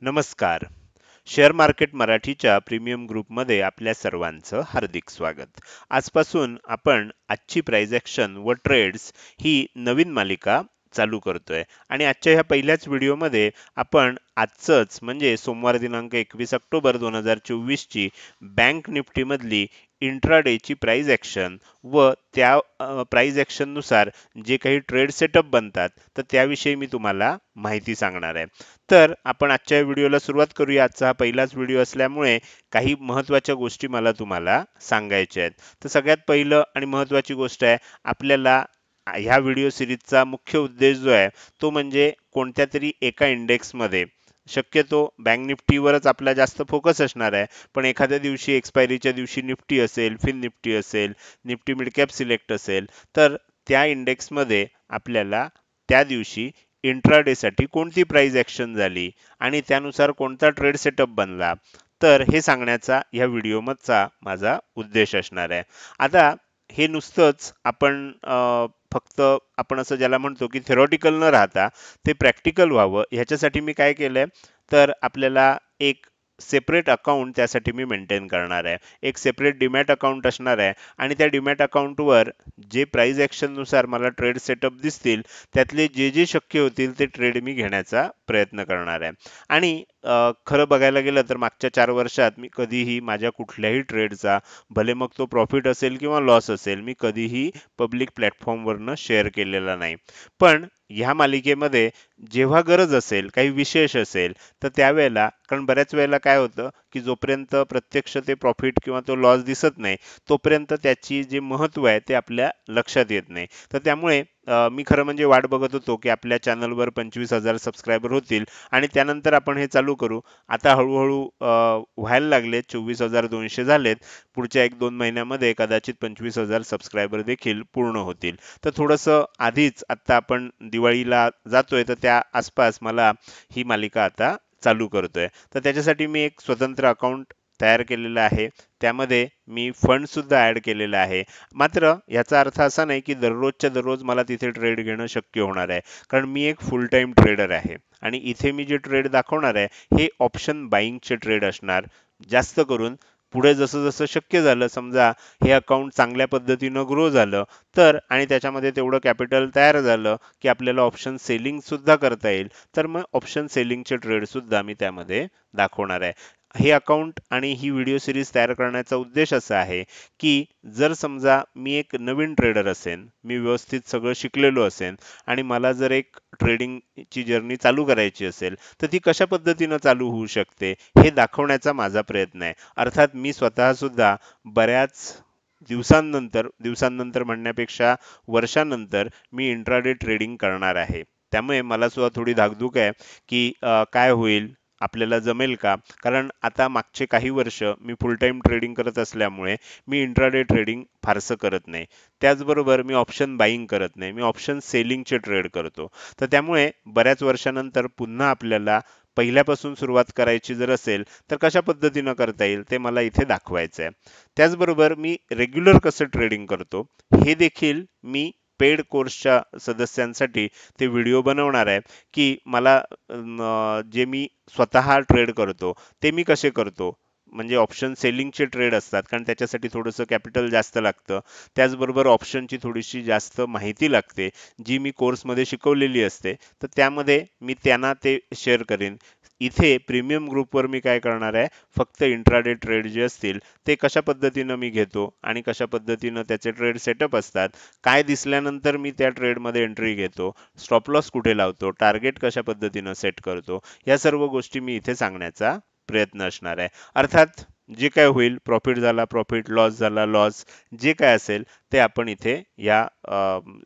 नमस्कार. Share market मराठीच्या premium ग्रुपमध्ये आपल्या सर्वांचं हार्दिक स्वागत. आजपासून आपण आजची प्राइस ॲक्शन व ट्रेड्स ही नवीन मालिका चालू करतोय आणि आजच्या ह्या पहिल्याच व्हिडिओमध्ये आपण आजचंच म्हणजे सोमवार दिनांक 21 ऑक्टोबर 2024 ची बँक निफ्टीमधली इंट्राडेची प्राइस ॲक्शन व त्या प्राइस ॲक्शननुसार जे काही ट्रेड सेटअप बनतात तर त्याविषयी मी तुम्हाला माहिती सांगणार आहे. तर आपण आजच्या व्हिडिओला सुरुवात करूया. आजचा हा पहिलाच व्हिडिओ असल्यामुळे काही महत्त्वाच्या गोष्टी मला तुम्हाला सांगायच्या आहेत. तर सगळ्यात पहिलं आणि महत्त्वाची गोष्ट आहे, आपल्याला ह्या व्हिडिओ सिरीजचा मुख्य उद्देश जो आहे तो म्हणजे कोणत्या तरी एका इंडेक्समध्ये शक्यतो बँक निफ्टीवरच आपला जास्त फोकस असणार आहे. पण एखाद्या दिवशी एक्सपायरीच्या दिवशी निफ्टी असेल, फिन निफ्टी असेल, निफ्टी मिड कॅप सिलेक्ट असेल, तर त्या इंडेक्समध्ये आपल्याला त्या दिवशी इंट्राडेसाठी कोणती प्राइस ॲक्शन झाली आणि त्यानुसार कोणता ट्रेड सेटअप बनला, तर हे सांगण्याचा या व्हिडिओमधचा माझा उद्देश असणार आहे. आता हे नुसतंच फक्त आपण असं ज्याला म्हणतो की थेरॉटिकल न राहता ते प्रॅक्टिकल व्हावं ह्याच्यासाठी मी काय केलंय, तर आपल्याला एक सेपरेट अकाउंट त्यासाठी मी मेंटेन करणार आहे. एक सेपरेट डीमॅट अकाउंट असणार आहे आणि त्या डीमॅट अकाउंटवर जे प्राइस ॲक्शननुसार मला ट्रेड सेटअप दिसतील त्यातले जे जे शक्य होतील ते ट्रेड मी घेण्याचा प्रयत्न करणार आहे. आणि खरं बघायला गेलं तर मागच्या 4 वर्षात मी कधीही माझ्या कुठल्याही ट्रेडचा, भले मग तो प्रॉफिट असेल किंवा लॉस असेल, मी कधीही पब्लिक प्लॅटफॉर्मवरनं शेअर केलेला नाही. पण ह्या मालिकेमध्ये जेव्हा गरज असेल, काही विशेष असेल, तर त्यावेळेला, कारण बऱ्याच वेळेला काय होतं की जोपर्यंत प्रत्यक्ष ते प्रॉफिट किंवा तो लॉस दिसत नाही तोपर्यंत त्याची जे महत्त्व आहे ते आपल्या लक्षात येत नाही. तर त्यामुळे मी खरं म्हणजे वाट बघत होतो की आपल्या चॅनलवर 25,000 सबस्क्रायबर होतील आणि त्यानंतर आपण हे चालू करू. आता हळूहळू व्हायला लागले, 24,200 झालेत. पुढच्या 1-2 महिन्यामध्ये कदाचित 25,000 सबस्क्रायबर देखील पूर्ण होतील. तर थोडंसं आधीच आत्ता आपण दिवाळीला जातोय तर त्या आसपास मला ही मालिका आता चालू करतोय. तर त्याच्यासाठी मी एक स्वतंत्र अकाउंट तयार केलेलं आहे. त्यामध्ये मी फंड सुद्धा ॲड केलेला आहे. मात्र याचा अर्थ असा नाही की दररोजच्या दररोज मला तिथे ट्रेड घेणं शक्य होणार आहे. कारण मी एक फुल टाईम ट्रेडर आहे आणि इथे मी जे ट्रेड दाखवणार आहे हे ऑप्शन बाईंगचे ट्रेड असणार. जास्त करून पुढे जसं जसं शक्य झालं, समजा हे अकाउंट चांगल्या पद्धतीनं ग्रो झालं तर आणि त्याच्यामध्ये तेवढं कॅपिटल तयार झालं की आपल्याला ऑप्शन सेलिंग सुद्धा करता येईल, तर मग ऑप्शन सेलिंगचे ट्रेड सुद्धा मी त्यामध्ये दाखवणार आहे. हे अकाउंट आणि ही व्हिडिओ सिरीज तयार करण्याचा उद्देश असा आहे की जर समजा मी एक नवीन ट्रेडर असेन, मी व्यवस्थित सगळं शिकलेलो असेन आणि मला जर एक ट्रेडिंगची जर्नी चालू करायची असेल तर ती कशा पद्धतीनं चालू होऊ शकते हे दाखवण्याचा माझा प्रयत्न आहे. अर्थात मी स्वतः सुद्धा बऱ्याच दिवसांनंतर दिवसांनंतर म्हणण्यापेक्षा वर्षानंतर मी इंट्राडे ट्रेडिंग करणार आहे. त्यामुळे मला सुद्धा थोडी धाकधूक आहे की काय होईल, आपल्याला जमेल का? कारण आता मागचे काही वर्ष मी फुल टाईम ट्रेडिंग करत असल्यामुळे मी इंट्राडे ट्रेडिंग फारसं करत नाही. त्याचबरोबर मी ऑप्शन बाईंग करत नाही. मी ऑप्शन सेलिंगचे ट्रेड करतो. तर त्यामुळे बऱ्याच वर्षानंतर पुन्हा आपल्याला पहिल्यापासून सुरुवात करायची जर असेल तर कशा पद्धतीनं करता येईल ते मला इथे दाखवायचं आहे. त्याचबरोबर मी रेग्युलर कसं ट्रेडिंग करतो हे देखील मी पेड कोर्सच्या सदस्यांसाठी ते व्हिडिओ बनवणार आहे की मला जे मी स्वतः ट्रेड करतो ते मी कसे करतो. म्हणजे ऑप्शन सेलिंगचे ट्रेड असतात कारण त्याच्यासाठी थोडंसं कॅपिटल जास्त लागतं. त्याचबरोबर ऑप्शनची थोडीशी जास्त माहिती लागते जी मी कोर्समध्ये शिकवलेली असते. तर त्यामध्ये मी त्यांना ते शेअर करेन. इथे प्रीमियम ग्रुपवर मी काय करणार आहे, फक्त इंट्राडे ट्रेड जे असतील ते कशा पद्धतीनं मी घेतो आणि कशा पद्धतीनं त्याचे ट्रेड सेटअप असतात, काय दिसल्यानंतर मी त्या ट्रेडमध्ये एंट्री घेतो, स्टॉप लॉस कुठे लावतो, टार्गेट कशा पद्धतीनं सेट करतो, या सर्व गोष्टी मी इथे सांगण्याचा प्रयत्न असणार आहे. अर्थात जे काय होईल, प्रॉफिट झाला प्रॉफिट, लॉस झाला लॉस, जे काय असेल ते आपण इथे या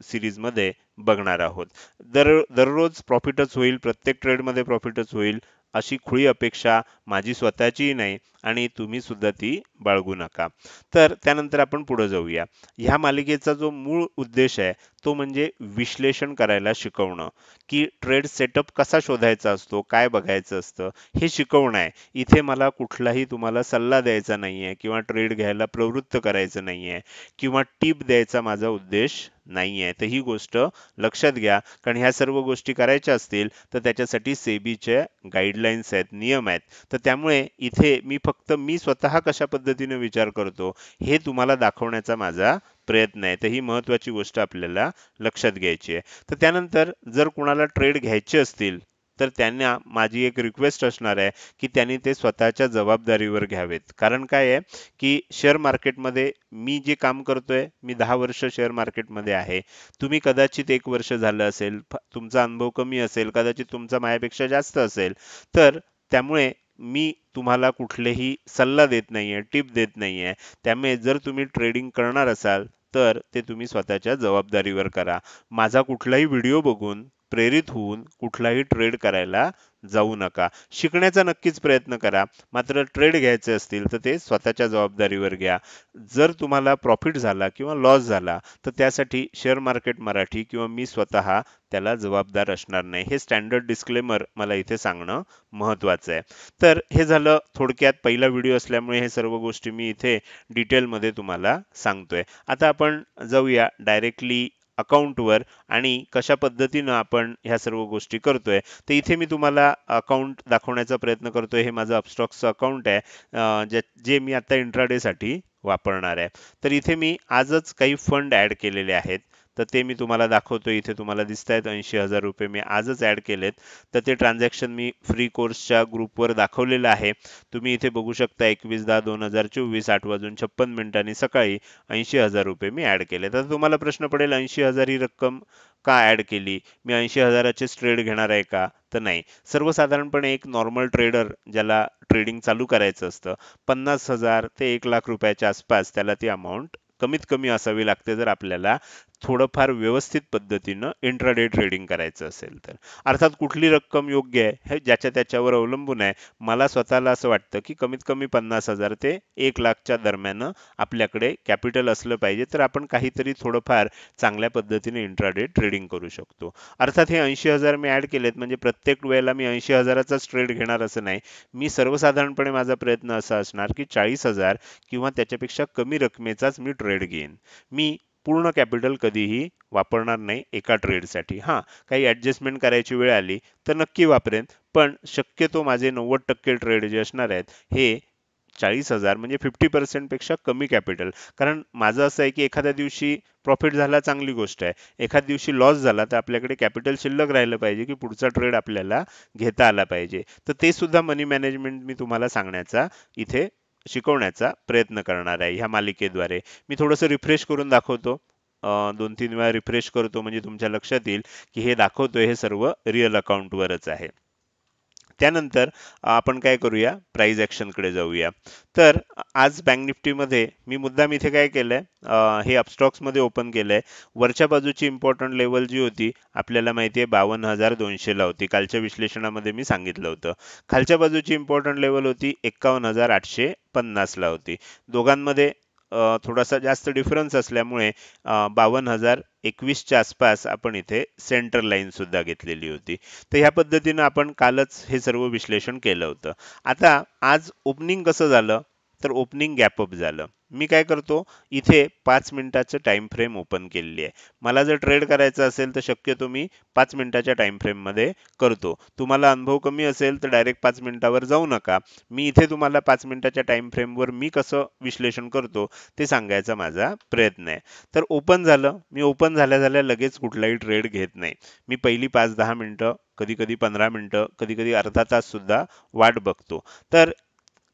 सिरीजमध्ये बघणार आहोत. दररोज प्रॉफिटच होईल, प्रत्येक ट्रेडमध्ये प्रॉफिटच होईल अशी खुळी अपेक्षा माझी स्वतःचीही नाही आणि तुम्ही सुद्धा ती बाळगू नका. तर त्यानंतर आपण पुढे जाऊया. ह्या मालिकेचा जो मूळ उद्देश आहे तो म्हणजे विश्लेषण करायला शिकवणं, की ट्रेड सेटअप कसा शोधायचा असतो, काय बघायचं असतं हे शिकवणं आहे. इथे मला कुठलाही तुम्हाला सल्ला द्यायचा नाहीये किंवा ट्रेड घ्यायला प्रवृत्त करायचं नाहीये किंवा टिप द्यायचा माझा उद्देश नाहीये. तर ही गोष्ट लक्षात घ्या, कारण ह्या सर्व गोष्टी करायच्या असतील तर त्याच्यासाठी सेबीचे गाईडलाईन्स आहेत, नियम आहेत. तर त्यामुळे इथे मी फक्त मी स्वतः कशा पद्धतीने विचार करतो हे तुम्हाला दाखवण्याचा माझा प्रयत्न आहे. तर ही महत्वाची गोष्ट आपल्याला लक्षात घ्यायची आहे. तर त्यानंतर जर कुणाला ट्रेड घ्यायचे असतील तर त्यांना माझी एक रिक्वेस्ट असणार आहे की त्यांनी ते स्वतःच्या जबाबदारीवर घ्यावेत. कारण काय आहे की शेअर मार्केटमध्ये मी जे काम करतोय, मी 10 वर्ष शेअर मार्केटमध्ये आहे. तुम्ही कदाचित 1 वर्ष झालं असेल, तुमचा अनुभव कमी असेल, कदाचित तुमचा माझ्यापेक्षा जास्त असेल. तर त्यामुळे मी तुम्हाला कुठलेही सल्ला देत नाहीये, टिप देत नाहीये. त्यामुळे जर तुम्ही ट्रेडिंग करणार असाल तर ते तुम्ही स्वतःच्या जबाबदारीवर करा. माझा कुठलाही व्हिडिओ बघून प्रेरित होऊन कुठलाही ट्रेड करायला जाऊ नका. शिकण्याचा नक्कीच प्रयत्न करा, मात्र ट्रेड घ्यायचे असतील तर ते स्वतःच्या जबाबदारीवर घ्या. जर तुम्हाला प्रॉफिट झाला किंवा लॉस झाला तर त्यासाठी शेअर मार्केट मराठी किंवा मी स्वतः त्याला जबाबदार असणार नाही. हे स्टँडर्ड डिस्क्लेमर मला इथे सांगणं महत्वाचं आहे. तर हे झालं थोडक्यात, पहिला व्हिडिओ असल्यामुळे हे सर्व गोष्टी मी इथे डिटेलमध्ये तुम्हाला सांगतोय. आता आपण जाऊया डायरेक्टली अकाउंटवर आणि कशा पद्धतीनं आपण ह्या सर्व गोष्टी करतोय. तर इथे मी तुम्हाला अकाउंट दाखवण्याचा प्रयत्न करतोय. हे माझं अपस्टॉक्सचं अकाउंट आहे, जे मी आता इंट्राडेसाठी वापरणार आहे. तर इथे मी आजच काही फंड ऍड केलेले आहेत. तर ते मी तुम्हाला दाखवतो. इथे तुम्हाला दिसत आहेत 80,000 रुपये मी आजच ऍड केलेत. तर ते ट्रान्झॅक्शन मी फ्री कोर्सच्या ग्रुपवर दाखवलेलं आहे. तुम्ही इथे बघू शकता 21/10/2024 8:56 सकाळी 80,000 रुपये मी ऍड केले. तर तुम्हाला प्रश्न पडेल 80,000 ही रक्कम का ऍड केली? मी 80,000चेच ट्रेड घेणार आहे का? तर नाही. सर्वसाधारणपणे एक नॉर्मल ट्रेडर ज्याला ट्रेडिंग चालू करायचं असतं, 50,000 ते 1,00,000 रुपयाच्या आसपास त्याला ती अमाऊंट कमीत कमी असावी लागते, जर आपल्याला थोडंफार व्यवस्थित पद्धतीनं इंट्राडे ट्रेडिंग करायचं असेल तर. अर्थात कुठली रक्कम योग्य आहे हे ज्याच्या त्याच्यावर अवलंबून आहे. मला स्वतःला असं वाटतं की कमीत कमी 50,000 ते 1,00,000च्या दरम्यान आपल्याकडे कॅपिटल असलं पाहिजे, तर आपण काहीतरी थोडंफार चांगल्या पद्धतीने इंट्राडे ट्रेडिंग करू शकतो. अर्थात हे 80,000 मी ऍड केलेत म्हणजे प्रत्येक वेळेला मी 80,000चाच ट्रेड घेणार असं नाही. मी सर्वसाधारणपणे माझा प्रयत्न असा असणार की 40,000 किंवा त्याच्यापेक्षा कमी रकमेचाच मी ट्रेड घेईन. मी पूर्ण कॅपिटल कधीही वापरणार नाही एका ट्रेडसाठी. हां, काही ॲडजस्टमेंट करायची वेळ आली तर नक्की वापरेन, पण शक्यतो माझे 90% ट्रेड जे असणार आहेत हे 40,000 म्हणजे 50% पेक्षा कमी कॅपिटल. कारण माझं असं आहे की एखाद्या दिवशी प्रॉफिट झाला चांगली गोष्ट आहे, एखाद्या दिवशी लॉस झाला तर आपल्याकडे कॅपिटल शिल्लक राहिलं पाहिजे की पुढचा ट्रेड आपल्याला घेता आला पाहिजे. तर ते सुद्धा मनी मॅनेजमेंट मी तुम्हाला सांगण्याचा इथे शिकवण्याचा प्रयत्न करणार आहे ह्या मालिकेद्वारे. मी थोडंसं रिफ्रेश करून दाखवतो. 2-3 वेळा रिफ्रेश करतो म्हणजे तुमच्या लक्षात येईल की हे दाखवतोय हे सर्व रिअल अकाउंटवरच आहे. त्यानंतर आपण काय करूया, प्राइस ऍक्शनकडे जाऊया. तर आज बँक निफ्टीमध्ये मी मुद्दाम इथे काय केलंय, हे अपस्टॉक्स मध्ये ओपन केलंय. वरच्या बाजूची इम्पॉर्टंट लेवल जी होती आपल्याला माहिती आहे 52,200 ला होती. कालच्या विश्लेषणामध्ये मी सांगितलं होतं. खालच्या बाजूची इम्पॉर्टंट लेवल होती 51,850 ला होती. दोघांमध्ये थोडासा जास्त डिफरन्स असल्यामुळे 52,021च्या आसपास आपण इथे सेंटर लाईन सुद्धा घेतलेली होती. तर ह्या पद्धतीनं आपण कालच हे सर्व विश्लेषण केलं होतं. आता आज ओपनिंग कसं झालं, तर ओपनिंग गॅपअप झालं. मी काय करतो, इथे 5 मिनिटाचं टाइम फ्रेम ओपन केलेली आहे. मला जर ट्रेड करायचं असेल तर शक्यतो मी 5 मिनिटाच्या टाइम फ्रेम मध्ये करतो. तुम्हाला अनुभव कमी असेल तर डायरेक्ट 5 मिनिटावर जाऊ नका. मी इथे तुम्हाला 5 मिनिटाच्या टाइम फ्रेमवर मी कसं विश्लेषण करतो ते सांगायचा माझा प्रयत्न आहे. तर ओपन झालं, मी ओपन झाल्या झाल्या लगेच कुठलाही ट्रेड घेत नाही. मी पहिली 5-10 मिनिटं, कधी कधी 15 मिनिटं, कधी कधी अर्धा तास सुद्धा वाट बघतो. तर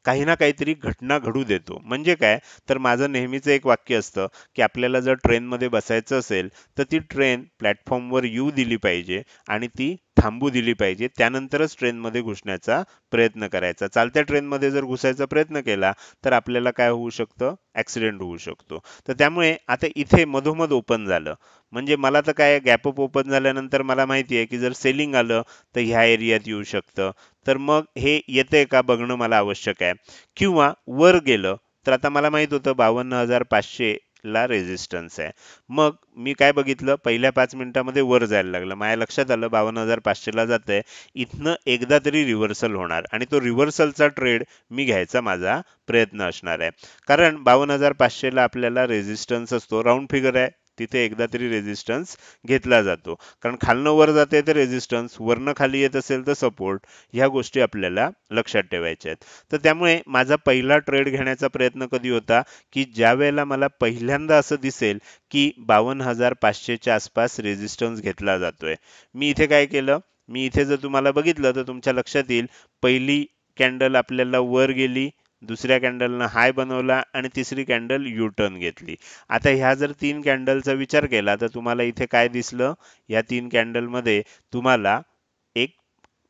काही ना काहीतरी घटना घडू देतो. म्हणजे काय, तर माझं नेहमीचं एक वाक्य असतं की आपल्याला जर ट्रेनमध्ये बसायचं असेल तर ती ट्रेन प्लॅटफॉर्मवर येऊ दिली पाहिजे आणि ती थांबू दिली पाहिजे, त्यानंतरच ट्रेनमध्ये घुसण्याचा प्रयत्न करायचा. चालत्या ट्रेनमध्ये जर घुसायचा प्रयत्न केला तर आपल्याला काय होऊ शकतं, ऍक्सिडेंट होऊ शकतो. तर त्यामुळे आता इथे मधोमध ओपन झालं, म्हणजे मला तर काय गॅपअप ओपन झाल्यानंतर मला माहिती आहे की जर सेलिंग आलं तर ह्या एरियात येऊ शकतं. तर मग हे येतंय का बघणं मला आवश्यक आहे. किंवा वर गेलं तर आता मला माहित होतं 52,500 ला रेझिस्टन्स आहे. मग मी काय बघितलं, पहिल्या 5 मिनिटामध्ये वर जायला लागलं, माझ्या लक्षात आलं 52,500 ला जातंय, इथनं एकदा तरी रिव्हर्सल होणार आणि तो रिव्हर्सलचा ट्रेड मी घ्यायचा माझा प्रयत्न असणार आहे. कारण 52,500 ला आपल्याला रेझिस्टन्स असतो, राऊंड फिगर आहे, तिथे एकदा तरी रेझिस्टन्स घेतला जातो. कारण खालनं वर जाते तर रेझिस्टन्स, वरनं खाली येत असेल तर सपोर्ट, ह्या गोष्टी आपल्याला लक्षात ठेवायच्या आहेत. तर त्यामुळे माझा पहिला ट्रेड घेण्याचा प्रयत्न कधी होता, की ज्या वेळेला मला पहिल्यांदा असं दिसेल की 52,500च्या आसपास रेझिस्टन्स घेतला जातोय. मी इथे काय केलं, मी इथे जर तुम्हाला बघितलं तर तुमच्या लक्षात येईल, पहिली कॅन्डल आपल्याला वर गेली, दुसऱ्या कॅन्डलनं हाय बनवला आणि तिसरी कॅन्डल यू टर्न घेतली. आता ह्या जर 3 कॅन्डलचा विचार केला तर तुम्हाला इथे काय दिसलं, या 3 कॅन्डलमध्ये तुम्हाला एक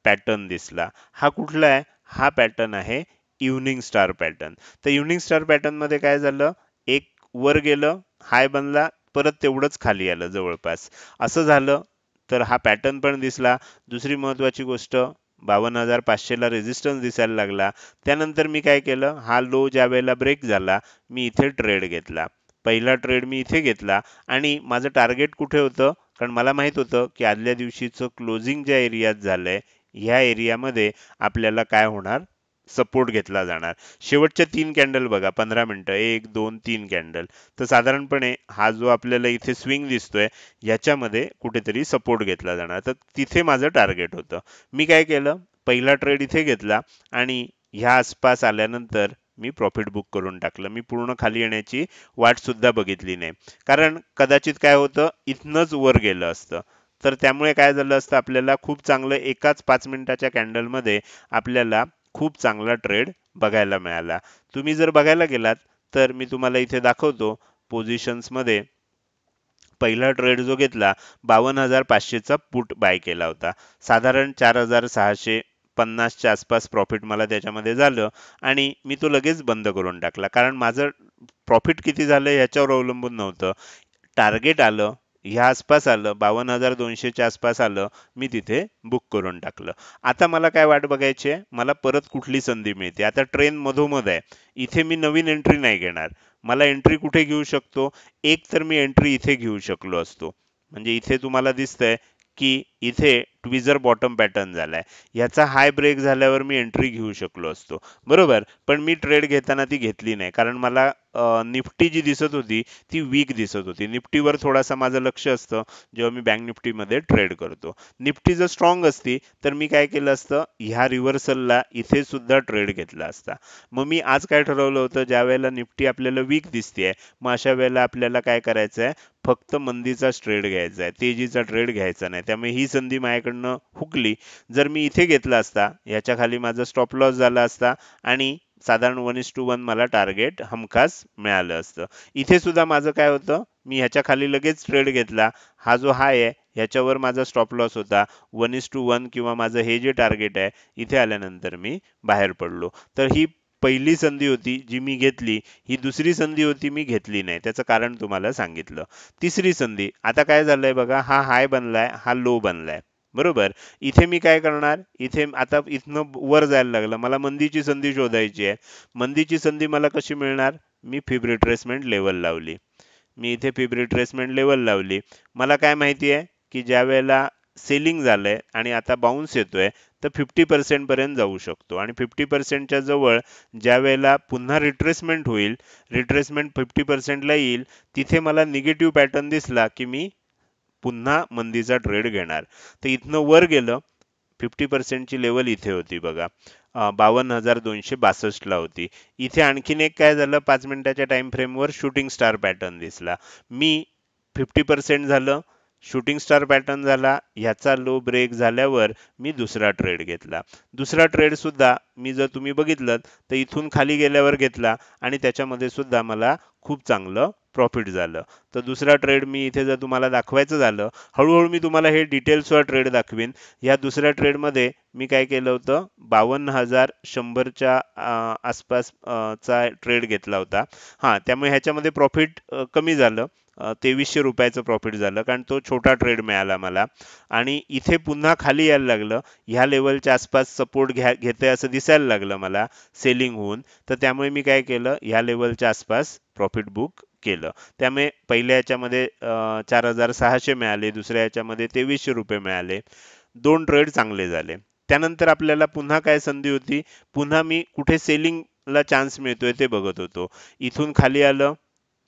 पॅटर्न दिसला. हा कुठला आहे, हा पॅटर्न आहे इव्हनिंग स्टार पॅटर्न. तर इव्हनिंग स्टार पॅटर्न मध्ये काय झालं, एक वर गेलं, हाय बनला, परत तेवढंच खाली आलं जवळपास, असं झालं. तर हा पॅटर्न पण दिसला. दुसरी महत्वाची गोष्ट, 52,500 ला रेझिस्टन्स दिसायला लागला. त्यानंतर मी काय केलं, हा लो ज्या वेळेला ब्रेक झाला मी इथे ट्रेड घेतला. पहिला ट्रेड मी इथे घेतला आणि माझं टार्गेट कुठे होतं, कारण मला माहित होतं की आदल्या दिवशीचं क्लोजिंग ज्या एरियात झालंय ह्या एरियामध्ये आपल्याला काय होणार, सपोर्ट घेतला जाणार. शेवटच्या 3 कॅन्डल बघा, 15 मिनिटं, 1 2 3 कॅन्डल, तर साधारणपणे हा जो आपल्याला इथे स्विंग दिसतोय याच्यामध्ये कुठेतरी सपोर्ट घेतला जाणार. तर तिथे माझं टार्गेट होतं. मी काय केलं, पहिला ट्रेड इथे घेतला आणि ह्या आसपास आल्यानंतर मी प्रॉफिट बुक करून टाकलं. मी पूर्ण खाली येण्याची वाट सुद्धा बघितली नाही, कारण कदाचित काय होतं, इथनच वर गेलं असतं. तर त्यामुळे काय झालं असतं, आपल्याला खूप चांगलं एकाच 5 मिनिटाच्या कॅन्डलमध्ये आपल्याला खूप चांगला ट्रेड बघायला मिळाला. तुम्ही जर बघायला गेलात तर मी तुम्हाला इथे दाखवतो पोझिशन्समध्ये. पहिला ट्रेड जो घेतला, 52,500चा पुट बाय केला होता. साधारण 4,650च्या आसपास प्रॉफिट मला त्याच्यामध्ये झालं आणि मी तो लगेच बंद करून टाकला. कारण माझं प्रॉफिट किती झालं याच्यावर अवलंबून नव्हतं. टार्गेट आलं, ह्या आसपास आलं, 52,200च्या आसपास आलं, मी तिथे बुक करून टाकलं. आता मला काय वाट बघायची आहे, मला परत कुठली संधी मिळते. आता ट्रेन मधोमध आहे, इथे मी नवीन एंट्री नाही घेणार. मला एंट्री कुठे घेऊ शकतो, एक तर मी एंट्री इथे घेऊ शकलो असतो. म्हणजे इथे तुम्हाला दिसतंय की इथे ट्विझर बॉटम पॅटर्न झालाय, याचा हाय ब्रेक झाल्यावर मी एंट्री घेऊ शकलो असतो, बरोबर. पण मी ट्रेड घेताना ती घेतली नाही, कारण मला निफ्टी जी दिसत होती ती वीक दिसत होती. निफ्टीवर थोडासा माझं लक्ष असतं जेव्हा मी बँक निफ्टीमध्ये ट्रेड करतो. निफ्टी जर स्ट्रॉंग असती तर मी काय केलं असतं, ह्या रिव्हर्सलला इथे सुद्धा ट्रेड घेतला असता. मग मी आज काय ठरवलं होतं, ज्या वेळेला निफ्टी आपल्याला वीक दिसतेय, मग अशा वेळेला आपल्याला काय करायचं आहे, फक्त मंदीचाच ट्रेड घ्यायचा आहे, तेजीचा ट्रेड घ्यायचा नाही. त्यामुळे ही संधी माझ्याकडनं हुकली. जर मी इथे घेतला असता, याच्या खाली माझा स्टॉप लॉस झाला असता आणि साधारण 1:1 मला टार्गेट हमखास मिळालं असतं. इथे सुद्धा माझं काय होतं, मी ह्याच्या खाली लगेच ट्रेड घेतला, हा जो हाय आहे ह्याच्यावर माझा स्टॉप लॉस होता, 1:1 किंवा माझं हे जे टार्गेट आहे, इथे आल्यानंतर मी बाहेर पडलो. तर ही पहिली संधी होती जी मी घेतली. ही दुसरी संधी होती मी घेतली नाही, त्याचं कारण तुम्हाला सांगितलं. तिसरी संधी, आता काय झालंय बघा, हा हाय बनलाय, हा लो बनलाय, बरोबर. इथे मी काय करणार, इथे आता इथनं वर जायला लागलं, मला मंदीची संधी शोधायची आहे. मंदीची संधी मला कशी मिळणार, मी फिब रिट्रेसमेंट लेवल लावली. मी इथे फिब रिट्रेसमेंट लेवल लावली. मला काय माहिती आहे की ज्या वेळेला सेलिंग झालंय आणि आता बाउन्स येतोय तर 50% पर्यंत जाऊ शकतो, आणि 50%च्या जवळ ज्या वेळेला पुन्हा रिट्रेसमेंट होईल, रिट्रेसमेंट 50%ला येईल, तिथे मला निगेटिव्ह पॅटर्न दिसला की मी पुन्हा मंदीचा ट्रेड घेणार. तर इथनं वर गेलं, 50%ची लेवल इथे होती बघा, 52,262 ला होती. इथे आणखीन एक काय झालं, 5 मिनिटाच्या टाइम फ्रेमवर शूटिंग स्टार पॅटर्न दिसला. मी 50% झालं, शूटिंग स्टार पॅटर्न झाला, ह्याचा लो ब्रेक झाल्यावर मी दुसरा ट्रेड घेतला. दुसरा ट्रेड सुद्धा मी जर तुम्ही बघितलं तर इथून खाली गेल्यावर घेतला आणि त्याच्यामध्ये सुद्धा मला खूप चांगलं प्रॉफिट झालं. तर दुसरा ट्रेड मी इथे जर तुम्हाला दाखवायचं झालं, हळूहळू मी तुम्हाला हे डिटेल्सवर ट्रेड दाखवीन. या दुसऱ्या ट्रेडमध्ये मी काय केलं होतं, 52,100च्या आसपास चा ट्रेड घेतला होता. हां, त्यामुळे ह्याच्यामध्ये प्रॉफिट कमी झालं. 2300 रुपयाचं प्रॉफिट झालं, कारण तो छोटा ट्रेड मिळाला मला. आणि इथे पुन्हा खाली यायला लागलं. ह्या लेवलच्या आसपास सपोर्ट घेते असं दिसायला लागलं मला सेलिंग होऊन. तर त्यामुळे मी काय केलं, ह्या लेवलच्या आसपास प्रॉफिट बुक केलं. त्यामुळे पहिल्या याच्यामध्ये 4,600 मिळाले, दुसऱ्या याच्यामध्ये 2300 रुपये मिळाले. 2 ट्रेड चांगले झाले. त्यानंतर आपल्याला पुन्हा काय संधी होती, पुन्हा मी कुठे सेलिंगला चान्स मिळतोय ते बघत होतो. इथून खाली आलं,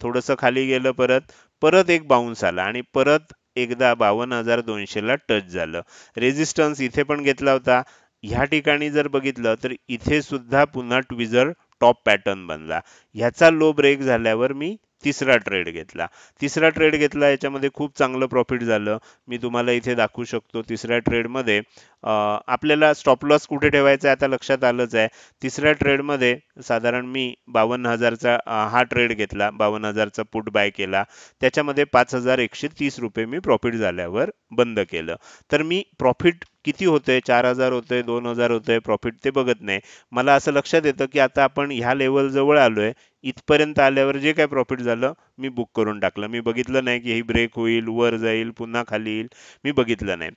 थोडंसं खाली गेलं, परत परत एक बाउन्स आला आणि परत एकदा 52,200 ला टच झालं. रेजिस्टन्स इथे पण घेतला होता. ह्या ठिकाणी जर बघितलं तर इथे सुद्धा पुन्हा ट्विझर टॉप पॅटर्न बनला. ह्याचा लो ब्रेक झाल्यावर मी तिसरा ट्रेड घेतला. तिसरा ट्रेड घेतला, याच्यामध्ये खूप चांगलं प्रॉफिट झालं. मी तुम्हाला इथे दाखवू शकतो. तिसऱ्या ट्रेडमध्ये आपल्याला स्टॉप लॉस कुठे ठेवायचा आहे आता लक्षात आलंच आहे. तिसऱ्या ट्रेडमध्ये साधारण मी 52,000चा हा ट्रेड घेतला. 52,000चा पुट बाय केला. त्याच्यामध्ये 5,130 रुपये मी प्रॉफिट झाल्यावर बंद केलं. तर मी प्रॉफिट किती होतंय, 4,000 होतंय, 2,000 होतंय प्रॉफिट, ते बघत नाही. मला असं लक्षात येतं की आता आपण ह्या लेवल जवळ आलोय. इथपर्यंत आल्यावर जे काय प्रॉफिट झालं मी बुक करून टाकलं. मी बघितलं नाही की ही ब्रेक होईल, वर जाईल, पुन्हा खाली येईल. मी बघितलं नाही.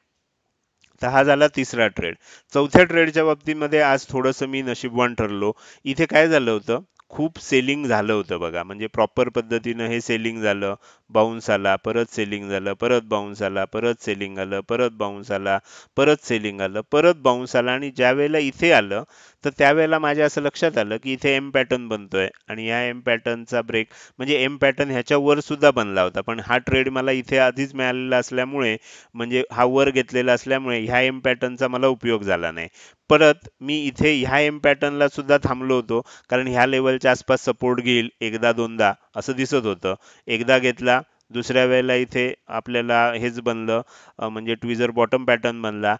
तर हा झाला तिसरा ट्रेड. चौथ्या ट्रेडच्या बाबतीमध्ये आज थोडंसं मी नशीबवान ठरलो. इथे काय झालं होतं, खूप सेलिंग झालं होतं बघा. म्हणजे प्रॉपर पद्धतीनं हे सेलिंग झालं, बाउन्स आला, परत सेलिंग झालं, परत बाउन्स आला, परत सेलिंग आलं, परत बाउन्स आला, परत सेलिंग आलं, परत बाउन्स आला. आणि ज्या वेळेला इथे आलं तर त्यावेळेला माझ्या असं लक्षात आलं की इथे एम पॅटर्न बनतोय आणि या एम पॅटर्नचा ब्रेक, म्हणजे एम पॅटर्न ह्याच्या वर सुद्धा बनला होता. पण हा ट्रेड मला इथे आधीच मिळालेला असल्यामुळे, म्हणजे हा वर घेतलेला असल्यामुळे ह्या एम पॅटर्नचा मला उपयोग झाला नाही. परत मी इथे ह्या एम पॅटर्नला सुद्धा थांबलो होतो, कारण ह्या लेवलच्या आसपास सपोर्ट घेईल एकदा दोनदा असं दिसत होतं. एकदा घेतला, दुसऱ्या वेळेला इथे आपल्याला हेच बनलं, म्हणजे ट्विझर बॉटम पॅटर्न बनला.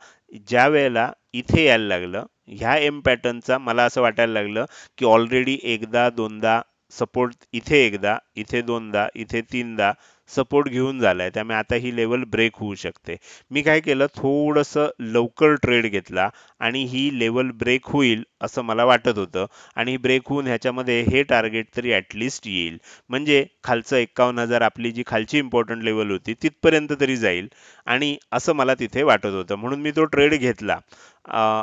ज्या वेळेला इथे यायला लागलं ह्या एम पॅटर्नचा, मला असं वाटायला लागलं की ऑलरेडी एकदा दोनदा सपोर्ट, इथे एकदा, इथे दोनदा, इथे तीनदा सपोर्ट घेऊन झालाय. त्यामुळे आता ही लेवल ब्रेक होऊ शकते. मी काय केलं, थोडंसं लवकर ट्रेड घेतला आणि ही लेवल ब्रेक होईल असं मला वाटत होतं. आणि ब्रेक होऊन ह्याच्यामध्ये हे टार्गेट तरी ॲटलिस्ट येईल, म्हणजे खालचं 51,000 आपली जी खालची इम्पॉर्टंट लेवल होती तिथपर्यंत तरी जाईल, आणि असं मला तिथे वाटत होतं. म्हणून मी तो ट्रेड घेतला.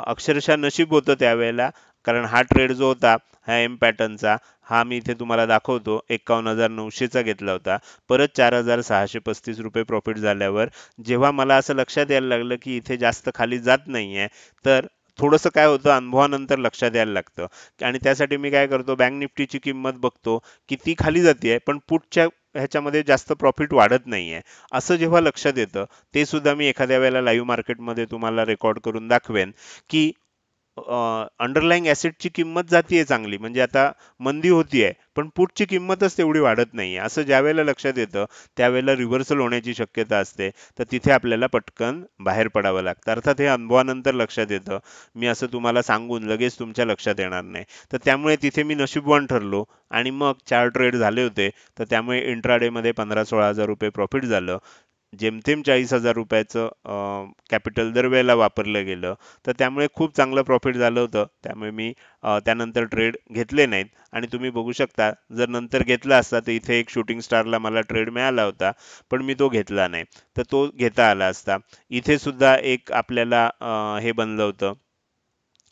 अक्षरशः नशीब होतं त्यावेळेला, कारण हा ट्रेड जो होता ह्या एम पॅटर्नचा, हा मी इथे तुम्हाला दाखवतो, 51,900चा घेतला होता. परत 4,635 रुपये प्रॉफिट झाल्यावर जेव्हा मला असं लक्षात यायला लागलं की इथे जास्त खाली जात नाहीये, तर थोडंसं काय होतं, अनुभवानंतर लक्षात यायला लागतं. आणि त्यासाठी मी काय करतो, बँक निफ्टीची किंमत बघतो की ती खाली जाते, पण पुटच्या ह्याच्यामध्ये जास्त प्रॉफिट वाढत नाहीये. असं जेव्हा लक्षात येतं, ते सुद्धा मी एखाद्या वेळेला लाईव्ह मार्केटमध्ये तुम्हाला रेकॉर्ड करून दाखवेन की अंडरलाईंग ॲसेटची किंमत जातीये चांगली, म्हणजे आता मंदी होतीये, पण पुटची किंमतच तेवढी वाढत नाहीये. असं ज्या वेळेला लक्षात येतं त्यावेळेला रिव्हर्सल होण्याची शक्यता असते. तर तिथे आपल्याला पटकन बाहेर पडावं लागतं. अर्थात हे अनुभवानंतर लक्षात येतं. मी असं तुम्हाला सांगून लगेच तुमच्या लक्षात येणार नाही. तर त्यामुळे तिथे मी नशीबवान ठरलो आणि मग 4 ट्रेड झाले होते. तर त्यामुळे इंट्राडेमध्ये 15-16 हजार रुपये प्रॉफिट झालं. जेमतेम 40,000 रुपयाचं कॅपिटल दरवेळेला वापरलं गेलं. तर त्यामुळे खूप चांगलं प्रॉफिट झालं होतं. त्यामुळे मी त्यानंतर ट्रेड घेतले नाहीत. आणि तुम्ही बघू शकता, जर नंतर घेतला असता तर इथे एक शूटिंग स्टारला मला ट्रेड मिळाला होता, पण मी तो घेतला नाही. तर तो घेता आला असता. इथे सुद्धा एक आपल्याला हे बनलं होतं,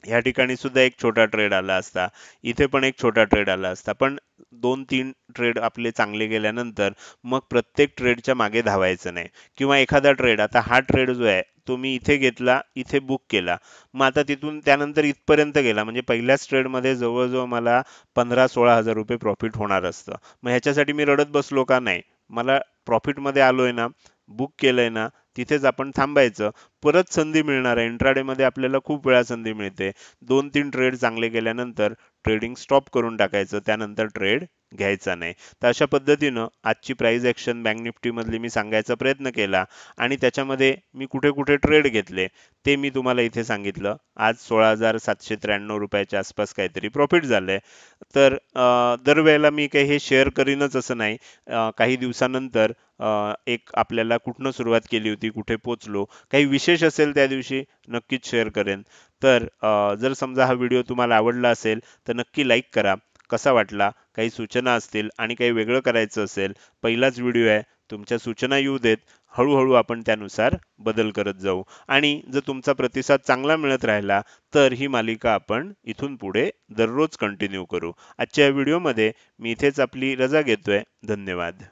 या ठिकाणी सुद्धा एक छोटा ट्रेड आला असता. इथे पण एक छोटा ट्रेड आला असता. पण 2-3 ट्रेड आपले चांगले गेल्यानंतर मग प्रत्येक ट्रेडच्या मागे धावायचं नाही. किंवा एखादा ट्रेड, आता हा ट्रेड जो आहे तो मी इथे घेतला, इथे बुक केला. मग आता तिथून त्यानंतर इथपर्यंत गेला, म्हणजे पहिल्याच ट्रेडमध्ये जवळजवळ मला 15-16 हजार रुपये प्रॉफिट होणार असतं. मग ह्याच्यासाठी मी रडत बसलो का? नाही. मला प्रॉफिटमध्ये आलोय ना, बुक केलंय ना, तिथेच आपण थांबायचं. परत संधी मिळणार आहे. इंट्राडेमध्ये आपल्याला खूप वेळा संधी मिळते. 2-3 ट्रेड चांगले गेल्यानंतर ट्रेडिंग स्टॉप करून टाकायचं, त्यानंतर ट्रेड घ्यायचा नाही. तर अशा पद्धतीनं आजची प्राइस ॲक्शन बँक निफ्टी मधली मी सांगायचा प्रयत्न केला आणि त्याच्यामध्ये मी कुठे कुठे ट्रेड घेतले ते मी तुम्हाला इथे सांगितलं. आज 16,793 रुपयाच्या आसपास काहीतरी प्रॉफिट झालंय. तर दरवेळेला मी काही हे शेअर करीनच असं नाही. काही दिवसानंतर एक आपल्याला कुठनं सुरुवात केली होती, कुठे पोचलो, काही विशेष असेल त्या दिवशी नक्कीच शेअर करेन. तर जर समजा हा व्हिडिओ तुम्हाला आवडला असेल तर नक्की लाईक करा. कसा वाटला, काही सूचना असतील आणि काही वेगळं करायचं असेल, पहिलाच व्हिडिओ आहे, तुमच्या सूचना येऊ देत. हळूहळू आपण त्यानुसार बदल करत जाऊ आणि जर तुमचा प्रतिसाद चांगला मिळत राहिला तर ही मालिका आपण इथून पुढे दररोज कंटिन्यू करू. आजच्या या व्हिडिओमध्ये मी इथेच आपली रजा घेतोय. धन्यवाद.